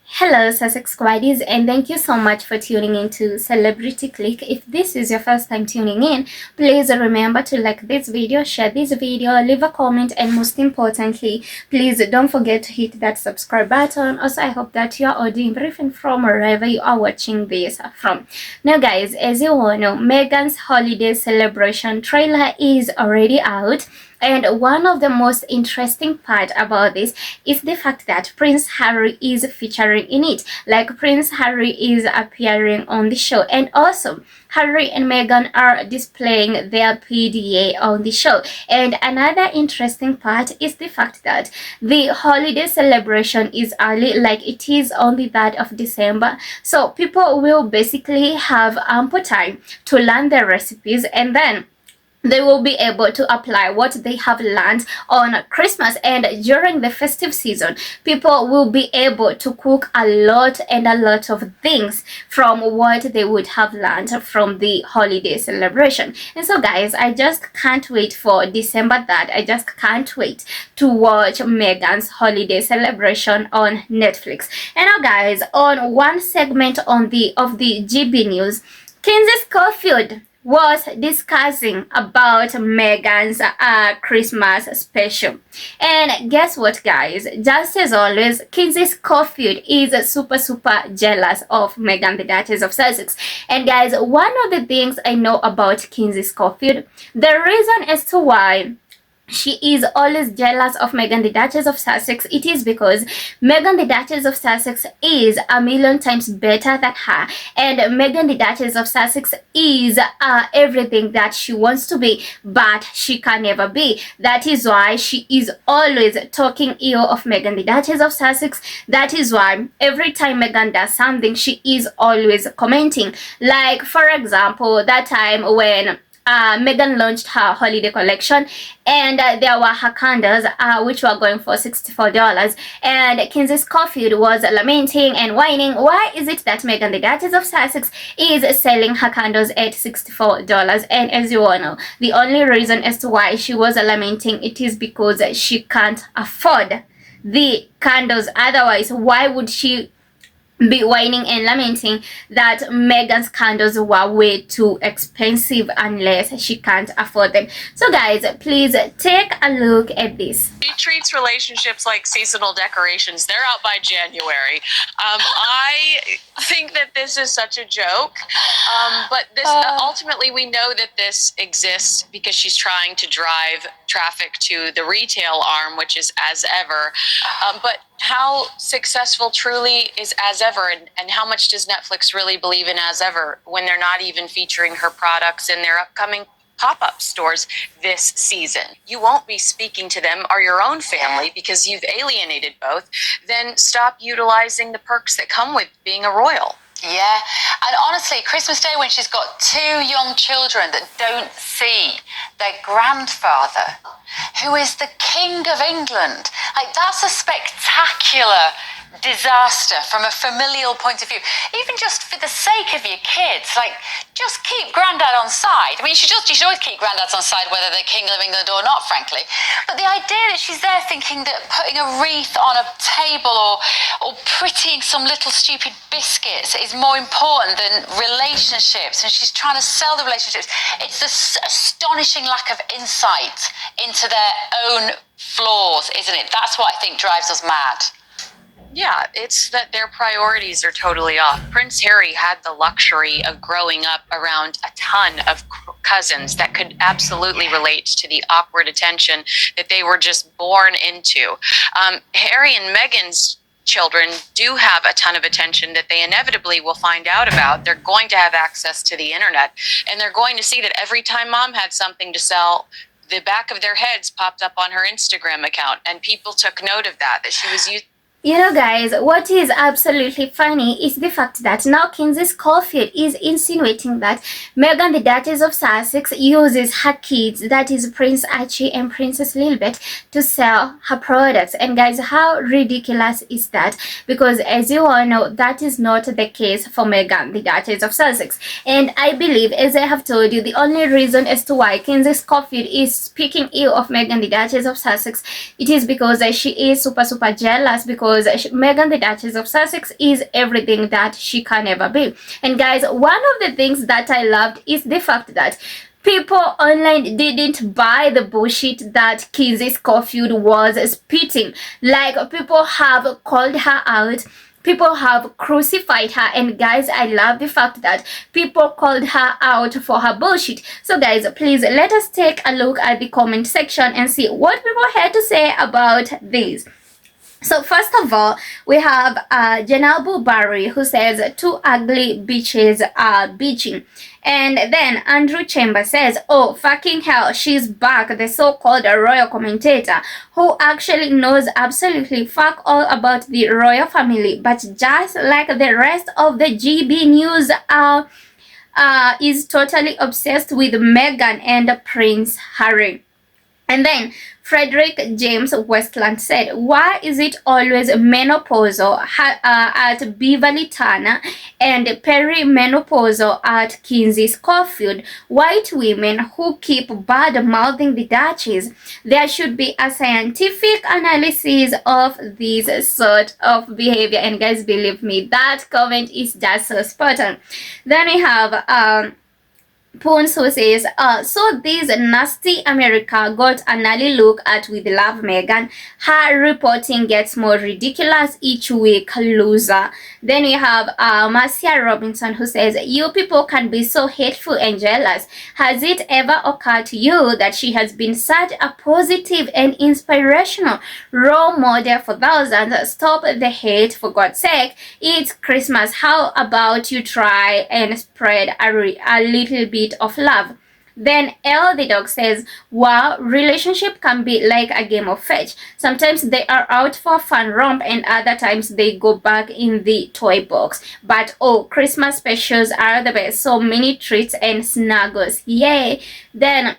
Hello Sussex squaddies, and thank you so much for tuning into Celebrity Click. If this is your first time tuning in, please remember to like this video, share this video, leave a comment, and most importantly, please don't forget to hit that subscribe button. Also, I hope that you are all doing very fine from wherever you are watching this from. Now guys, as you all know, Meghan's holiday celebration trailer is already out. And one of the most interesting part about this is the fact that Prince Harry is featuring in it. Like, Prince Harry is appearing on the show, and also Harry and Meghan are displaying their PDA on the show. And another interesting part is the fact that the holiday celebration is early, like it is on the 3rd of December. So people will basically have ample time to learn the recipes, and then they will be able to apply what they have learned on Christmas. And during the festive season, people will be able to cook a lot of things from what they would have learned from the holiday celebration. And so guys, I just can't wait for December 3rd. I just can't wait to watch Meghan's holiday celebration on Netflix. And now guys, on one segment of the GB News, Kinsey Schofield was discussing about Meghan's Christmas special. And guess what guys, just as always, Kinsey Schofield is super jealous of Meghan, the Duchess of Sussex. And guys, one of the things I know about Kinsey Schofield, the reason as to why she is always jealous of Meghan, the Duchess of Sussex, it is because Meghan, the Duchess of Sussex, is a million times better than her. And Meghan, the Duchess of Sussex, is everything that she wants to be, but she can never be. That is why she is always talking ill of Meghan, the Duchess of Sussex. That is why every time Meghan does something, she is always commenting. Like, for example, that time when Meghan launched her holiday collection, and there were her candles which were going for $64, and Kinsey Schofield was lamenting and whining, why is it that Meghan, the Duchess of Sussex, is selling her candles at $64? And as you all know, the only reason as to why she was lamenting, it is because she can't afford the candles. Otherwise, why would she be whining and lamenting that Meghan's candles were way too expensive unless she can't afford them? So guys, please take a look at this. She treats relationships like seasonal decorations. They're out by January. I think that this is such a joke, but this ultimately we know that this exists because she's trying to drive traffic to the retail arm, which is As Ever. But how successful truly is As Ever, and how much does Netflix really believe in As Ever when they're not even featuring her products in their upcoming pop-up stores this season? You won't be speaking to them or your own family because you've alienated both. Then stop utilizing the perks that come with being a royal. Yeah, and honestly, Christmas Day, when she's got 2 young children that don't see their grandfather, who is the King of England, like, that's a spectacular disaster from a familial point of view. Even just for the sake of your kids, like, just keep Grandad on side. I mean, you should always keep Granddads on side, whether they're King of England or not, frankly. But the idea that she's there thinking that putting a wreath on a table or prettying some little stupid biscuits is more important than relationships, and she's trying to sell the relationships. It's this astonishing lack of insight into their own flaws, isn't it? That's what I think drives us mad. Yeah, it's that their priorities are totally off. Prince Harry had the luxury of growing up around a ton of cousins that could absolutely relate to the awkward attention that they were just born into. Harry and Meghan's children do have a ton of attention that they inevitably will find out about. They're going to have access to the internet, and they're going to see that every time mom had something to sell, the back of their heads popped up on her Instagram account, and people took note of that she was using. You know guys, what is absolutely funny is the fact that now Kinsey Schofield is insinuating that Meghan, the Duchess of Sussex, uses her kids, that is Prince Archie and Princess Lilibet, to sell her products. And guys, how ridiculous is that? Because as you all know, that is not the case for Meghan, the Duchess of Sussex. And I believe, as I have told you, the only reason as to why Kinsey Schofield is speaking ill of Meghan, the Duchess of Sussex, it is because she is super jealous, because because Meghan, the Duchess of Sussex, is everything that she can ever be. And guys, one of the things that I loved is the fact that people online didn't buy the bullshit that Kinsey Schofield was spitting. Like, people have called her out, people have crucified her, and guys, I love the fact that people called her out for her bullshit. So guys, please let us take a look at the comment section and see what people had to say about this. So first of all, we have Janabu Barry, who says two ugly bitches are bitching. And then Andrew Chambers says, oh fucking hell, she's back, the so-called royal commentator who actually knows absolutely fuck all about the royal family, but just like the rest of the GB news is totally obsessed with Meghan and Prince Harry. And then Frederick James Westland said, why is it always menopausal at Beverly Turner and perimenopausal at Kinsey Schofield? White women who keep bad-mouthing the Duchess. There should be a scientific analysis of this sort of behavior. And guys, believe me, that comment is just so spot on. Then we have Pons, who says, so this nasty America got an early look at with love Meghan. Her reporting gets more ridiculous each week, loser. Then we have Marcia Robinson, who says, you people can be so hateful and jealous. Has it ever occurred to you that she has been such a positive and inspirational role model for thousands? Stop the hate, for God's sake. It's Christmas. How about you try and spread a little bit of love? Then Elle the dog says, wow, relationship can be like a game of fetch. Sometimes they are out for fun romp and other times they go back in the toy box. But oh, Christmas specials are the best. So many treats and snuggles. Yay. Then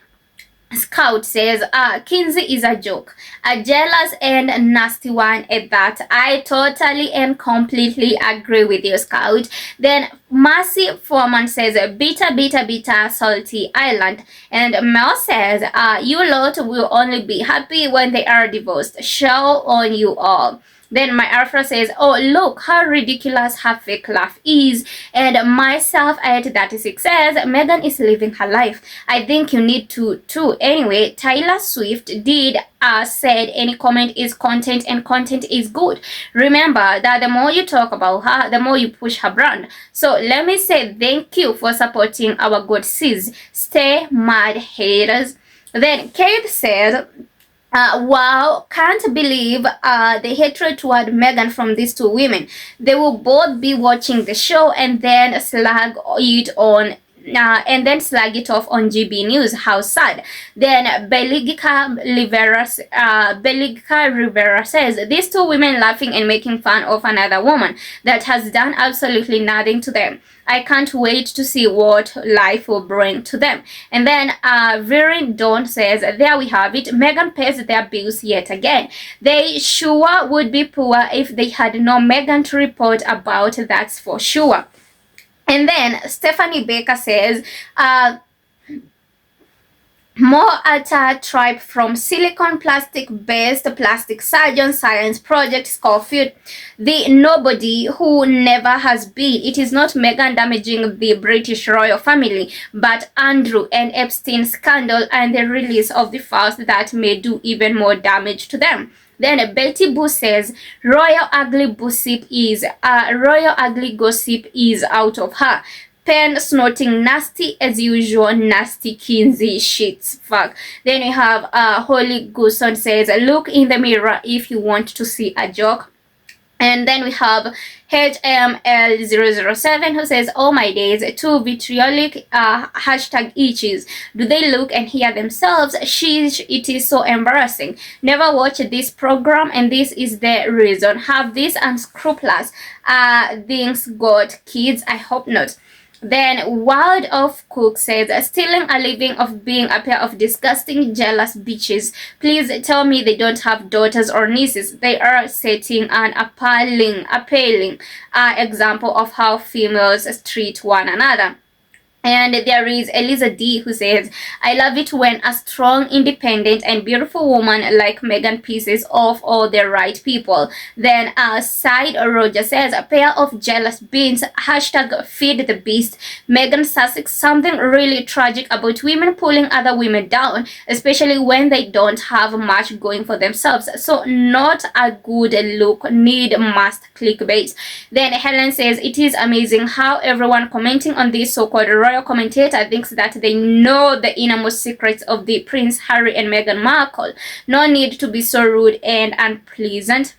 Scout says, Kinsey is a joke, a jealous and nasty one at that. I totally and completely agree with you, Scout. Then Mercy Foreman says, bitter, salty island. And Mel says, you lot will only be happy when they are divorced. Show on you all. Then my Afra says, oh, look how ridiculous her fake laugh is. And myself at 36 says, Meghan is living her life. I think you need to too. Anyway, Taylor Swift did said any comment is content and content is good. Remember that the more you talk about her, the more you push her brand. So let me say thank you for supporting our good sis. Stay mad, haters. Then Kate says, wow, can't believe the hatred toward Meghan from these two women. They will both be watching the show and then slag it off on GB News. How sad. Then Beligica Rivera says, these two women laughing and making fun of another woman that has done absolutely nothing to them. I can't wait to see what life will bring to them. And then Viren Dawn says, there we have it. Meghan pays their bills yet again. They sure would be poor if they had no Meghan to report about, that's for sure. And then Stephanie Baker says, more at tribe from silicon plastic-based plastic surgeon science project Schofield, the nobody who never has been. It is not Meghan damaging the British royal family, but Andrew and Epstein scandal and the release of the files that may do even more damage to them. Then Betty Boo says, royal ugly gossip is out of her. Pen snorting nasty as usual, nasty Kinsey shits, fuck. Then we have Holly Gooson says, look in the mirror if you want to see a joke. And then we have HML007 who says, oh my days, two vitriolic hashtag itches. Do they look and hear themselves? Sheesh, it is so embarrassing. Never watch this program and this is the reason. Have these unscrupulous things got kids? I hope not. Then Wild of Cook says, stealing a living of being a pair of disgusting jealous bitches. Please tell me they don't have daughters or nieces. They are setting an appalling example of how females treat one another. And there is Eliza D who says, I love it when a strong, independent, and beautiful woman like Meghan pisses off all the right people. Then Side Roger says, a pair of jealous beans, hashtag feed the beast. Meghan Sussex, something really tragic about women pulling other women down, especially when they don't have much going for themselves. So not a good look, need must clickbait. Then Helen says, it is amazing how everyone commenting on this so-called royal commentator thinks that they know the innermost secrets of the Prince Harry and Meghan Markle. No need to be so rude and unpleasant.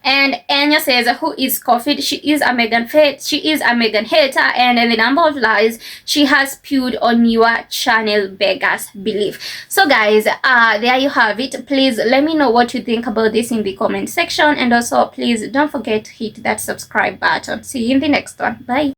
And Anya says, who is Schofield? She is a Meghan hater, and the number of lies she has spewed on your channel beggars belief. So guys, there you have it. Please let me know what you think about this in the comment section, and also please don't forget to hit that subscribe button. See you in the next one. Bye.